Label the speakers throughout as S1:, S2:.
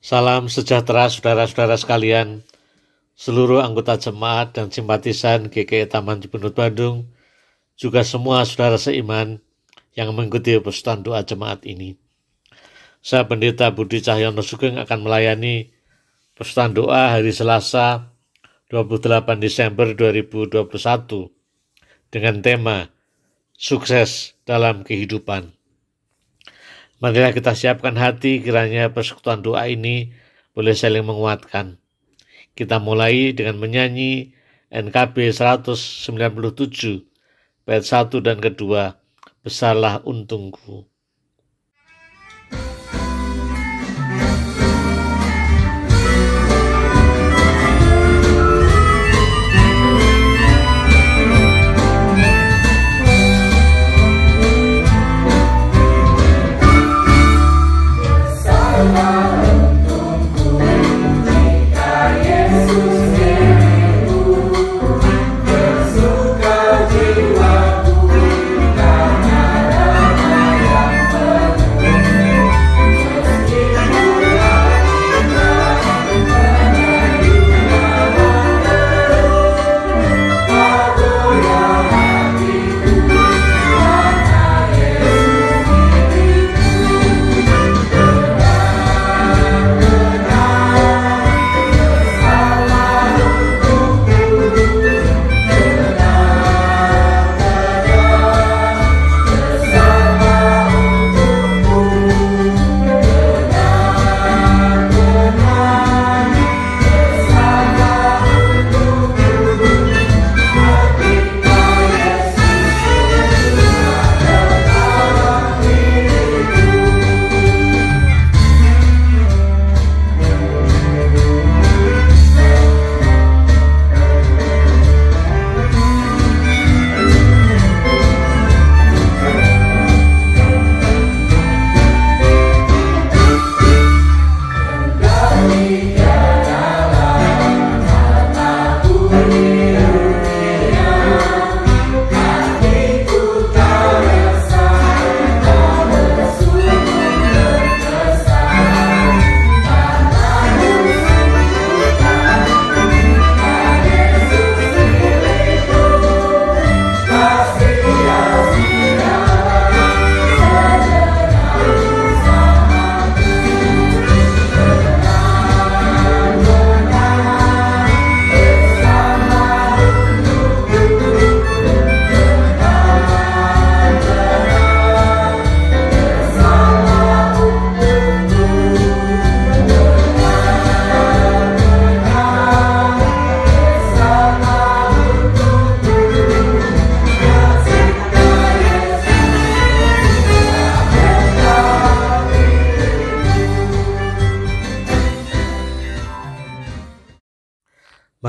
S1: Salam sejahtera saudara-saudara sekalian, seluruh anggota jemaat dan simpatisan GKI Taman Cibunut Bandung, juga semua saudara seiman yang mengikuti persekutuan doa jemaat ini. Saya Pendeta Budi Cahyono Sugeng akan melayani persekutuan doa hari Selasa 28 Desember 2021 dengan tema Sukses dalam Kehidupan. Marilah kita siapkan hati kiranya persekutuan doa ini boleh saling menguatkan. Kita mulai dengan menyanyi NKB 197 bait 1 dan kedua, Besarlah Untungku.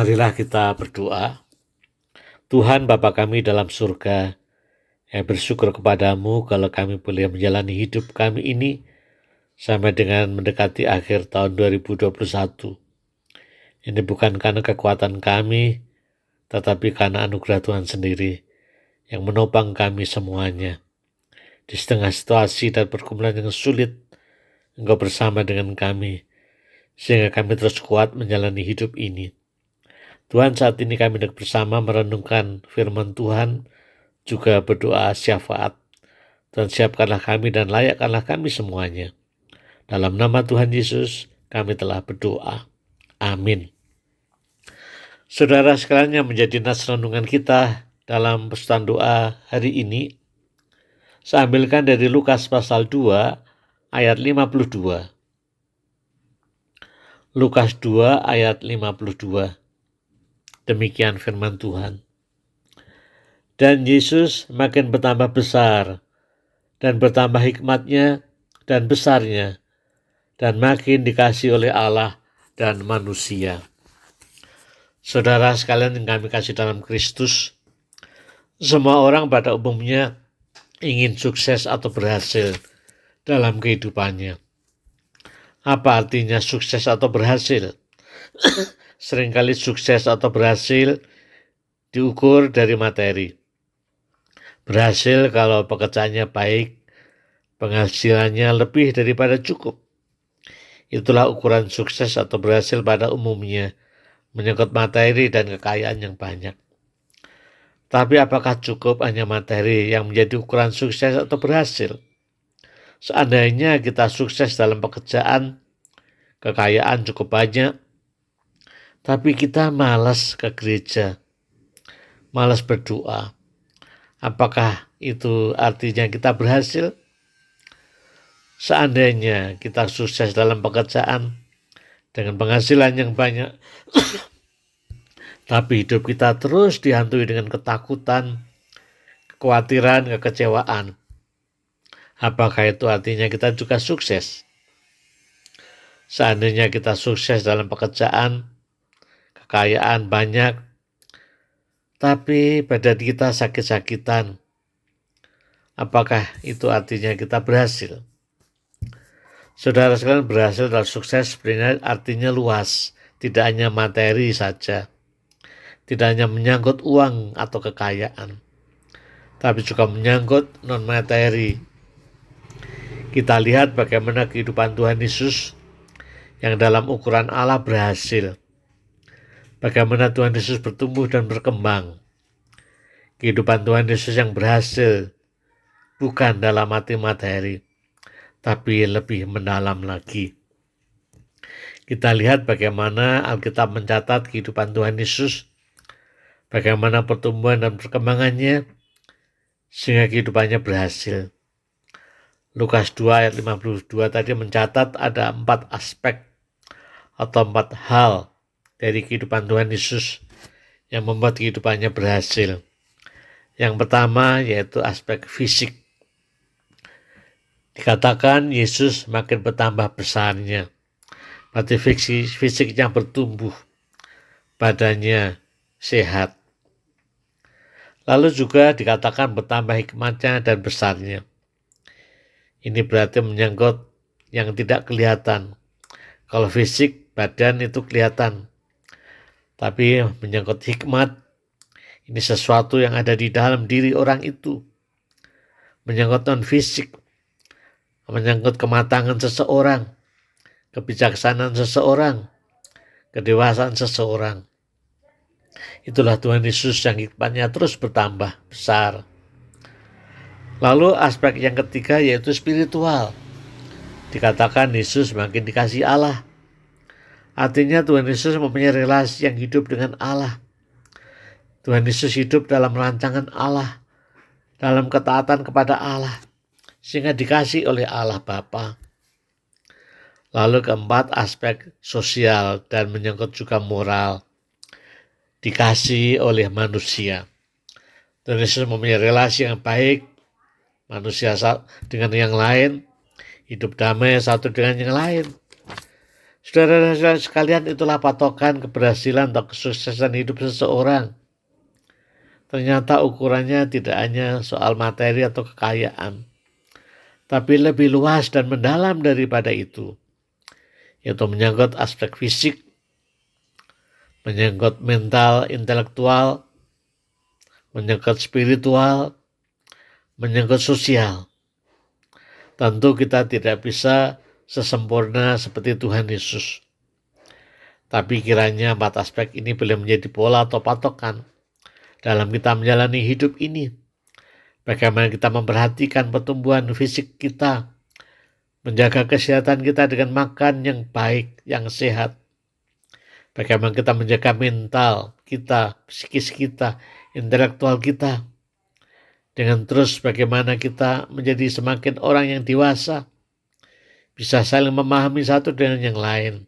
S1: Marilah kita berdoa. Tuhan Bapa kami dalam surga, yang bersyukur kepadamu kalau kami boleh menjalani hidup kami ini sampai dengan mendekati akhir tahun 2021. Ini bukan karena kekuatan kami, tetapi karena anugerah Tuhan sendiri yang menopang kami semuanya. Di setengah situasi dan pergumulan yang sulit, Engkau bersama dengan kami, sehingga kami terus kuat menjalani hidup ini. Tuhan, saat ini kami bersama merenungkan firman Tuhan, juga berdoa syafaat. Dan siapkanlah kami dan layakkanlah kami semuanya. Dalam nama Tuhan Yesus, kami telah berdoa. Amin. Saudara sekalian yang menjadi nas renungan kita dalam persekutuan doa hari ini, saya ambilkan dari Lukas pasal 2 ayat 52. Lukas 2 ayat 52. Demikian firman Tuhan. Dan Yesus makin bertambah besar dan bertambah hikmatnya dan besarnya dan makin dikasihi oleh Allah dan manusia. Saudara sekalian yang kami kasih dalam Kristus, semua orang pada umumnya ingin sukses atau berhasil dalam kehidupannya. Apa artinya sukses atau berhasil? Seringkali sukses atau berhasil diukur dari materi. Berhasil kalau pekerjaannya baik, penghasilannya lebih daripada cukup. Itulah ukuran sukses atau berhasil pada umumnya, menyangkut materi dan kekayaan yang banyak. Tapi apakah cukup hanya materi yang menjadi ukuran sukses atau berhasil? Seandainya kita sukses dalam pekerjaan, kekayaan cukup banyak, tapi kita malas ke gereja, malas berdoa, apakah itu artinya kita berhasil? Seandainya kita sukses dalam pekerjaan dengan penghasilan yang banyak, tapi hidup kita terus dihantui dengan ketakutan, kekhawatiran, kekecewaan, apakah itu artinya kita juga sukses? Seandainya kita sukses dalam pekerjaan, kekayaan banyak, tapi badan kita sakit-sakitan, apakah itu artinya kita berhasil? Saudara sekalian, berhasil dalam sukses sebenarnya artinya luas, tidak hanya materi saja, tidak hanya menyangkut uang atau kekayaan, tapi juga menyangkut non-materi. Kita lihat bagaimana kehidupan Tuhan Yesus yang dalam ukuran Allah berhasil. Bagaimana Tuhan Yesus bertumbuh dan berkembang. Kehidupan Tuhan Yesus yang berhasil bukan dalam arti materi, tapi lebih mendalam lagi. Kita lihat bagaimana Alkitab mencatat kehidupan Tuhan Yesus, bagaimana pertumbuhan dan perkembangannya, sehingga kehidupannya berhasil. Lukas 2 ayat 52 tadi mencatat ada 4 aspek atau 4 hal dari kehidupan Tuhan Yesus yang membuat kehidupannya berhasil. Yang pertama yaitu aspek fisik. Dikatakan Yesus makin bertambah besarnya, berarti fisiknya bertumbuh, badannya sehat. Lalu juga dikatakan bertambah hikmatnya dan besarnya. Ini berarti menyangkut yang tidak kelihatan. Kalau fisik, badan itu kelihatan. Tapi menyangkut hikmat, ini sesuatu yang ada di dalam diri orang itu. Menyangkut non-fisik, menyangkut kematangan seseorang, kebijaksanaan seseorang, kedewasaan seseorang. Itulah Tuhan Yesus yang hikmatnya terus bertambah besar. Lalu aspek yang ketiga yaitu spiritual. Dikatakan Yesus makin dikasih Allah. Artinya Tuhan Yesus mempunyai relasi yang hidup dengan Allah. Tuhan Yesus hidup dalam rancangan Allah, dalam ketaatan kepada Allah, sehingga dikasih oleh Allah Bapa. Lalu keempat, aspek sosial dan menyangkut juga moral. Dikasih oleh manusia. Tuhan Yesus mempunyai relasi yang baik, manusia dengan yang lain, hidup damai satu dengan yang lain. Saudara-saudara sekalian, itulah patokan keberhasilan atau kesuksesan hidup seseorang. Ternyata ukurannya tidak hanya soal materi atau kekayaan, tapi lebih luas dan mendalam daripada itu, yaitu menyangkut aspek fisik, menyangkut mental, intelektual, menyangkut spiritual, menyangkut sosial. Tentu kita tidak bisa sesempurna seperti Tuhan Yesus. Tapi kiranya 4 aspek ini boleh menjadi pola atau patokan dalam kita menjalani hidup ini. Bagaimana kita memperhatikan pertumbuhan fisik kita, menjaga kesehatan kita dengan makan yang baik, yang sehat. Bagaimana kita menjaga mental kita, psikis kita, intelektual kita. Dengan terus bagaimana kita menjadi semakin orang yang dewasa, bisa saling memahami satu dengan yang lain,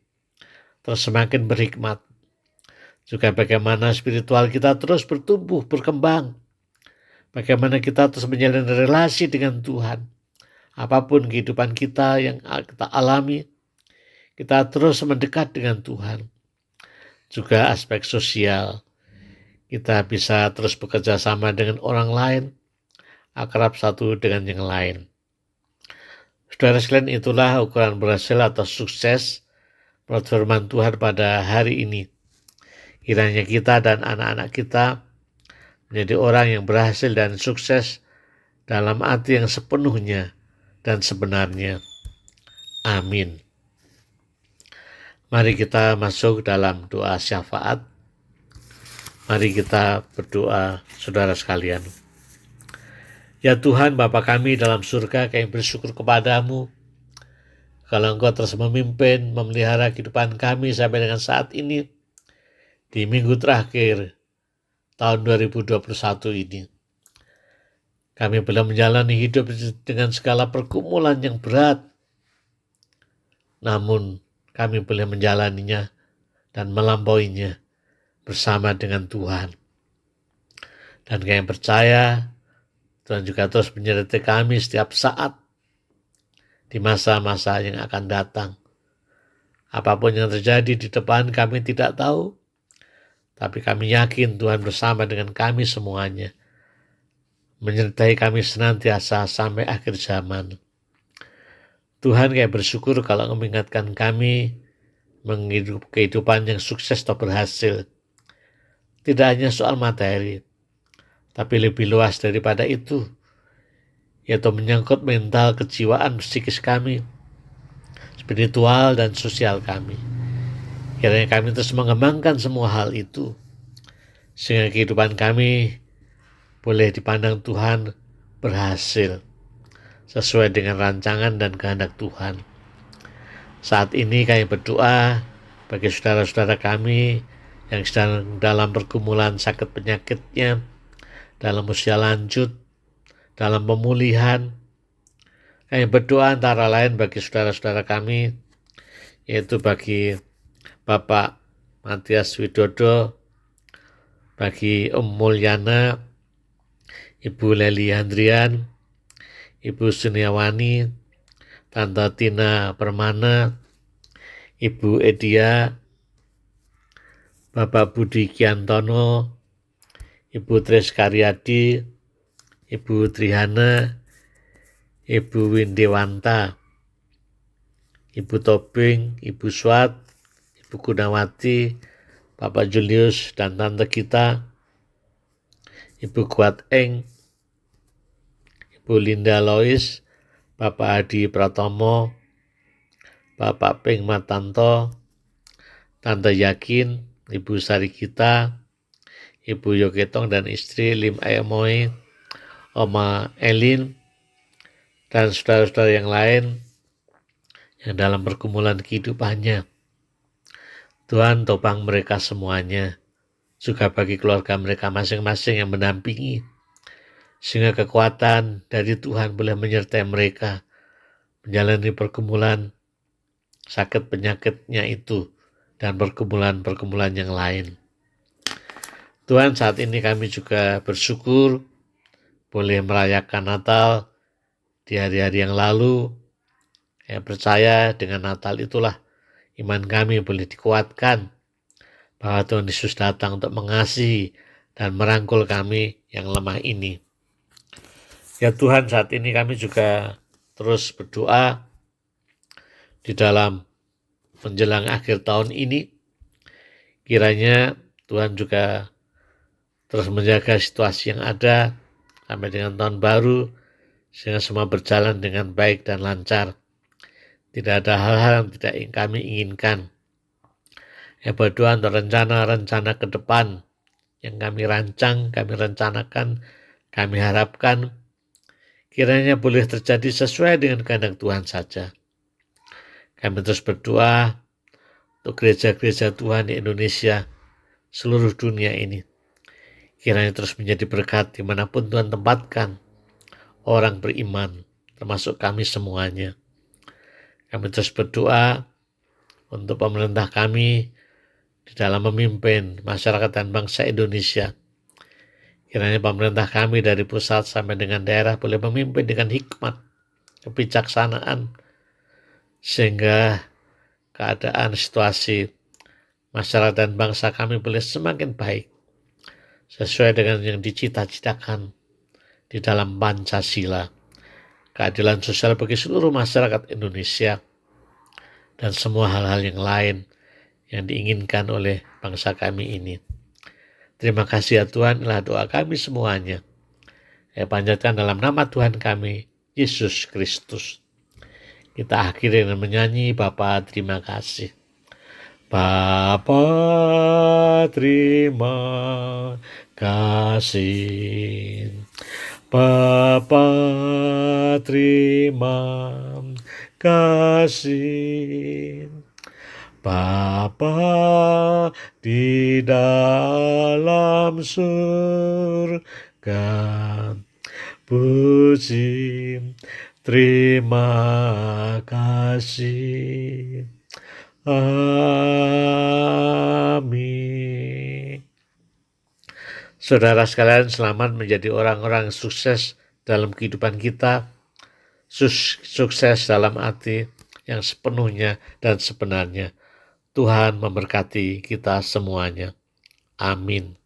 S1: terus semakin berhikmat. Juga bagaimana spiritual kita terus bertumbuh, berkembang. Bagaimana kita terus menjalin relasi dengan Tuhan. Apapun kehidupan kita yang kita alami, kita terus mendekat dengan Tuhan. Juga aspek sosial, kita bisa terus bekerja sama dengan orang lain, akrab satu dengan yang lain. Saudara sekalian, itulah ukuran berhasil atau sukses menurut firman Tuhan pada hari ini. Kiranya kita dan anak-anak kita menjadi orang yang berhasil dan sukses dalam arti yang sepenuhnya dan sebenarnya. Amin. Mari kita masuk dalam doa syafaat. Mari kita berdoa, saudara sekalian. Ya Tuhan, Bapa kami dalam surga, kami bersyukur kepadamu kalau Engkau terus memimpin, memelihara kehidupan kami sampai dengan saat ini, di minggu terakhir tahun 2021 ini. Kami belum menjalani hidup dengan segala pergumulan yang berat, namun kami boleh menjalaninya dan melampauinya bersama dengan Tuhan. Dan kami percaya Tuhan juga terus menyertai kami setiap saat di masa-masa yang akan datang. Apapun yang terjadi di depan kami tidak tahu, tapi kami yakin Tuhan bersama dengan kami semuanya, menyertai kami senantiasa sampai akhir zaman. Tuhan, kami bersyukur kalau mengingatkan kami menghidup kehidupan yang sukses atau berhasil. Tidak hanya soal materi, tapi lebih luas daripada itu, yaitu menyangkut mental, kejiwaan, psikis kami, spiritual dan sosial kami. Kiranya kami terus mengembangkan semua hal itu, sehingga kehidupan kami boleh dipandang Tuhan berhasil, sesuai dengan rancangan dan kehendak Tuhan. Saat ini kami berdoa bagi saudara-saudara kami yang sedang dalam pergumulan sakit penyakitnya, dalam usia lanjut, dalam pemulihan. Kami berdoa antara lain bagi saudara-saudara kami, yaitu bagi Bapak Matias Widodo, bagi Mulyana, Ibu Leli Handrian, Ibu Suniawani, Tante Tina Permana, Ibu Edia, Bapak Budi Kiantono, Ibu Tres Karyadi, Ibu Trihana, Ibu Windewanta, Ibu Tobing, Ibu Swat, Ibu Gunawati, Bapak Julius dan Tante Gita, Ibu Kuat Eng, Ibu Linda Lois, Bapak Adi Pratomo, Bapak Peng Matanto, Tante Yakin, Ibu Sari Gita, Ibu Yoketong dan istri Lim Aemoy, Oma Elin, dan saudara-saudara yang lain yang dalam pergumulan kehidupannya. Tuhan topang mereka semuanya, juga bagi keluarga mereka masing-masing yang mendampingi, sehingga kekuatan dari Tuhan boleh menyertai mereka menjalani pergumulan sakit penyakitnya itu dan pergumulan-pergumulan yang lain. Tuhan, saat ini kami juga bersyukur boleh merayakan Natal di hari-hari yang lalu. Saya percaya dengan Natal itulah iman kami boleh dikuatkan bahwa Tuhan Yesus datang untuk mengasihi dan merangkul kami yang lemah ini. Ya Tuhan, saat ini kami juga terus berdoa di dalam menjelang akhir tahun ini. Kiranya Tuhan juga terus menjaga situasi yang ada sampai dengan tahun baru, sehingga semua berjalan dengan baik dan lancar. Tidak ada hal-hal yang tidak kami inginkan. Ya berdoa untuk rencana-rencana ke depan yang kami rancang, kami rencanakan, kami harapkan kiranya boleh terjadi sesuai dengan kehendak Tuhan saja. Kami terus berdoa untuk gereja-gereja Tuhan di Indonesia, seluruh dunia ini. Kiranya terus menjadi berkat dimanapun Tuhan tempatkan orang beriman, termasuk kami semuanya. Kami terus berdoa untuk pemerintah kami di dalam memimpin masyarakat dan bangsa Indonesia. Kiranya pemerintah kami dari pusat sampai dengan daerah boleh memimpin dengan hikmat, kebijaksanaan, sehingga keadaan situasi masyarakat dan bangsa kami boleh semakin baik, sesuai dengan yang dicita-citakan di dalam Pancasila, keadilan sosial bagi seluruh masyarakat Indonesia, dan semua hal-hal yang lain yang diinginkan oleh bangsa kami ini. Terima kasih ya Tuhan, inilah doa kami semuanya. Saya panjatkan dalam nama Tuhan kami, Yesus Kristus. Kita akhiri dengan menyanyi, Bapa terima kasih. Bapa, terima kasih. Bapa, terima kasih. Bapa di dalam surga, puji, terima kasih. Amin. Saudara sekalian, selamat menjadi orang-orang sukses dalam kehidupan kita, sukses dalam arti yang sepenuhnya dan sebenarnya. Tuhan memberkati kita semuanya. Amin.